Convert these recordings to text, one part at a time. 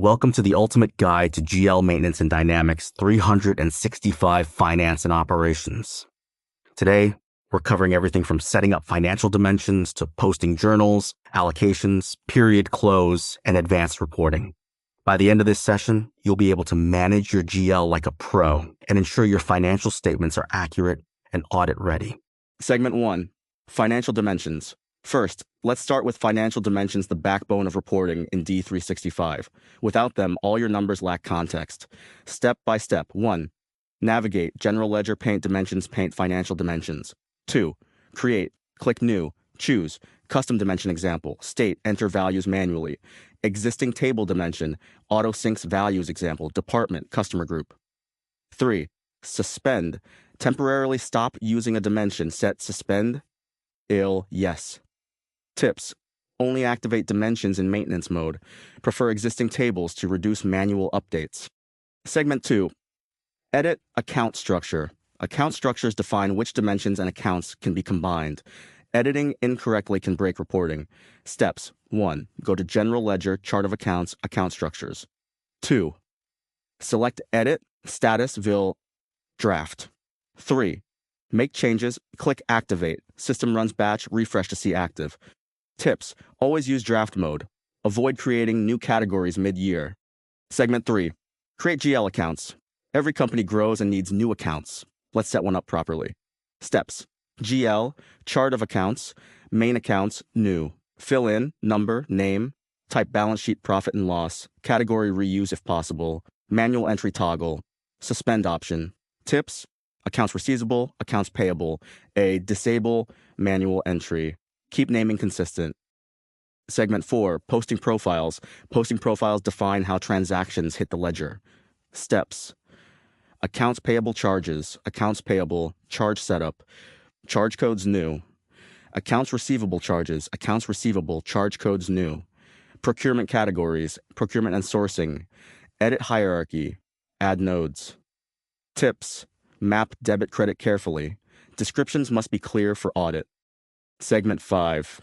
Welcome to the ultimate guide to GL maintenance and Dynamics 365 finance and operations. Today, we're covering everything from setting up financial dimensions to posting journals, allocations, period close, and advanced reporting. By the end of this session, you'll be able to manage your GL like a pro and ensure your financial statements are accurate and audit ready. Segment 1, Financial Dimensions. First, let's start with financial dimensions, the backbone of reporting in D365. Without them, all your numbers lack context. Step by step. 1. Navigate, General Ledger, Paint Dimensions, Paint Financial Dimensions. 2. Create, click New, choose, Custom Dimension Example, State, enter values manually. Existing Table Dimension, Auto Syncs Values Example, Department, Customer Group. 3. Suspend, temporarily stop using a dimension, set suspend, yes. Tips: only activate dimensions in maintenance mode. Prefer existing tables to reduce manual updates. Segment 2. Edit account structure. Account structures define which dimensions and accounts can be combined. Editing incorrectly can break reporting. Steps: 1. Go to General Ledger, Chart of Accounts, Account Structures. 2. Select Edit, Status, Vil, Draft. 3. Make changes, click Activate. System runs batch, refresh to see active. Tips: always use draft mode. Avoid creating new categories mid-year. Segment 3. Create GL accounts. Every company grows and needs new accounts. Let's set one up properly. Steps: GL, chart of accounts, main accounts, new. Fill in, number, name, type balance sheet profit and loss, category reuse if possible, manual entry toggle, suspend option. Tips: accounts receivable, accounts payable, disable manual entry. Keep naming consistent. Segment 4, Posting Profiles. Posting profiles define how transactions hit the ledger. Steps: accounts payable charges, accounts payable, charge setup, charge codes new. Accounts receivable charges, accounts receivable, charge codes new. Procurement categories, procurement and sourcing. Edit hierarchy, add nodes. Tips: map debit credit carefully. Descriptions must be clear for audit. Segment 5.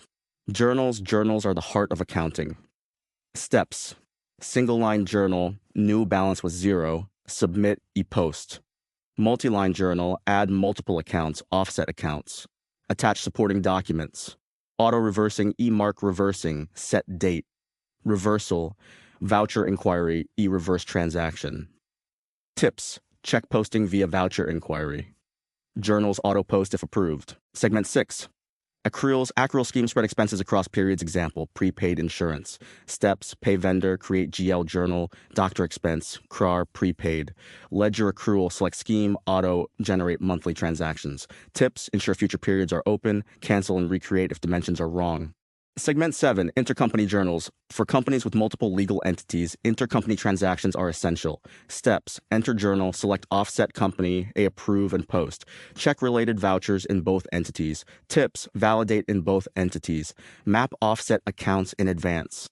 Journals. Journals are the heart of accounting. Steps: single line journal, new balance was 0, submit e-post. Multi-line journal, add multiple accounts, offset accounts. Attach supporting documents. Auto-reversing, e-mark reversing, set date. Reversal, voucher inquiry, e-reverse transaction. Tips: check posting via voucher inquiry. Journals auto-post if approved. Segment 6. Accruals. Accrual scheme, spread expenses across periods. Example, prepaid insurance. Steps: pay vendor, create GL journal, doctor expense, CRAR, prepaid. Ledger accrual, select scheme, auto, generate monthly transactions. Tips: ensure future periods are open, cancel and recreate if dimensions are wrong. Segment 7, Intercompany journals. For companies with multiple legal entities, intercompany transactions are essential. Steps: enter journal, select offset company, approve and post. Check related vouchers in both entities. Tips: validate in both entities. Map offset accounts in advance.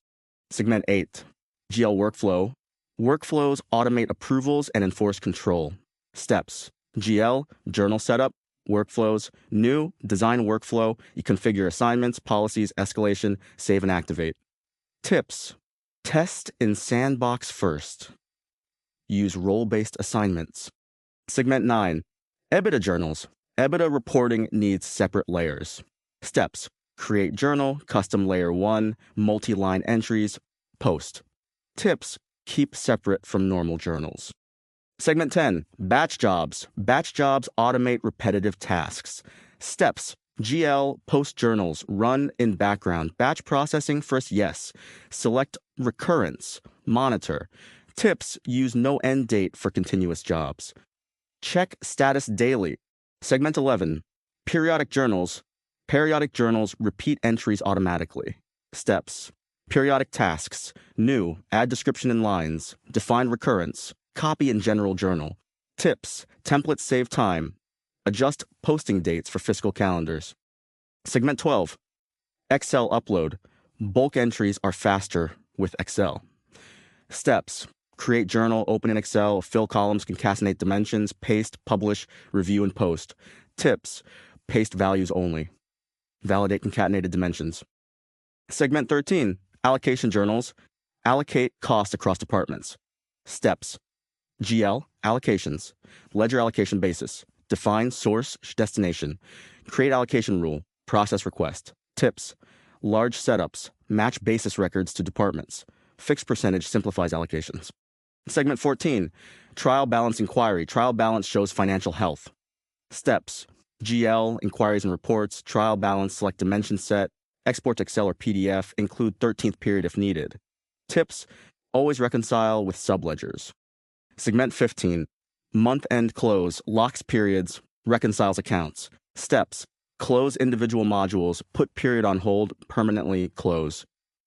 Segment 8, GL workflow. Workflows automate approvals and enforce control. Steps: GL, journal setup. Workflows, new, design workflow, you configure assignments, policies, escalation, save and activate. Tips: test in sandbox first. Use role-based assignments. Segment 9, EBITDA journals. EBITDA reporting needs separate layers. Steps: create journal, custom layer 1, multi-line entries, post. Tips: keep separate from normal journals. Segment 10, batch jobs. Batch jobs automate repetitive tasks. Steps: GL, post journals, run in background. Batch processing first, yes. Select recurrence, monitor. Tips: use no end date for continuous jobs. Check status daily. Segment 11, periodic journals. Periodic journals repeat entries automatically. Steps: periodic tasks, new, add description in lines, define recurrence. Copy in general journal. Tips: templates save time. Adjust posting dates for fiscal calendars. Segment 12, Excel upload. Bulk entries are faster with Excel. Steps: create journal, open in Excel, fill columns, concatenate dimensions, paste, publish, review, and post. Tips: paste values only. Validate concatenated dimensions. Segment 13, allocation journals. Allocate cost across departments. Steps. GL, allocations. Ledger allocation basis. Define source, destination. Create allocation rule. Process request. Tips. Large setups. Match basis records to departments. Fixed percentage simplifies allocations. Segment 14. Trial balance inquiry. Trial balance shows financial health. Steps. GL, inquiries and reports. Trial balance, select dimension set. Export to Excel or PDF. Include 13th period if needed. Tips. Always reconcile with subledgers. Segment 15. Month-end close. Locks periods. Reconciles accounts. Steps. Close individual modules. Put period on hold. Permanently close.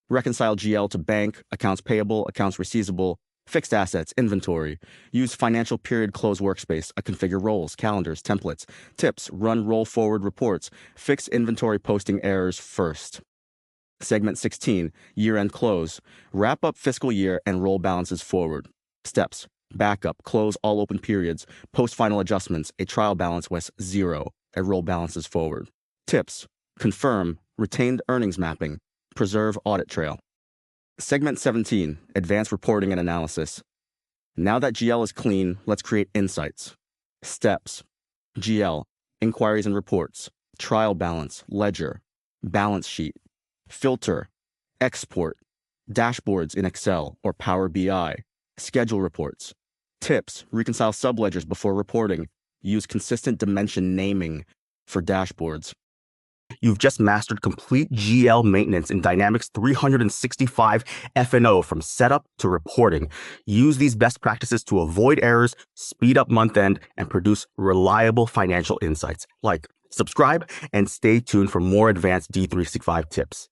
Reconcile GL to bank, accounts payable, accounts receivable, fixed assets, inventory. Use financial period close workspace. Configure roles, calendars, templates. Tips. Run roll forward reports. Fix inventory posting errors first. Segment 16. Year-end close. Wrap up fiscal year and roll balances forward. Steps. Backup. Close all open periods. Post final adjustments. A trial balance was 0. A roll balances forward. Tips. Confirm. Retained earnings mapping. Preserve audit trail. Segment 17. Advanced reporting and analysis. Now that GL is clean, let's create insights. Steps. GL. Inquiries and reports. Trial balance. Ledger. Balance sheet. Filter. Export. Dashboards in Excel or Power BI. Schedule reports. Tips. Reconcile subledgers before reporting. Use consistent dimension naming for dashboards. You've just mastered complete GL maintenance in Dynamics 365 F&O from setup to reporting. Use these best practices to avoid errors, speed up month-end, and produce reliable financial insights. Subscribe, and stay tuned for more advanced D365 tips.